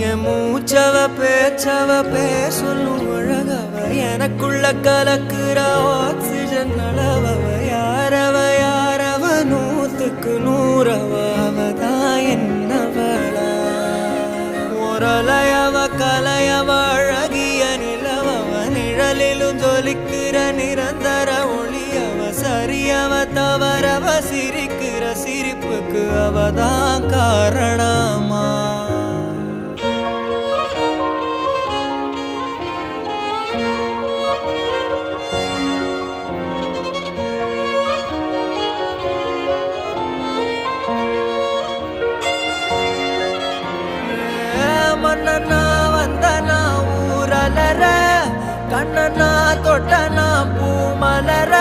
என் மூச்சவ பேச்சவ பேசலும் அழகவ எனக்குள்ள கலக்குற ஆக்சிஜன் அளவவ யாரவ நூத்துக்கு நூறவ அவதான் என்னவளா ஒரலையவ கலையவ அழகிய நிலவவ நிழலிலும் ஜொலிக்கிற நிரந்தர ஒளியவ சரியவ தவறவ சிரிக்கிற சிரிப்புக்கு அவதான் காரணமா மன்னனா வந்தனா ஊரலர கண்ணனா தொட்டனா பூ மலர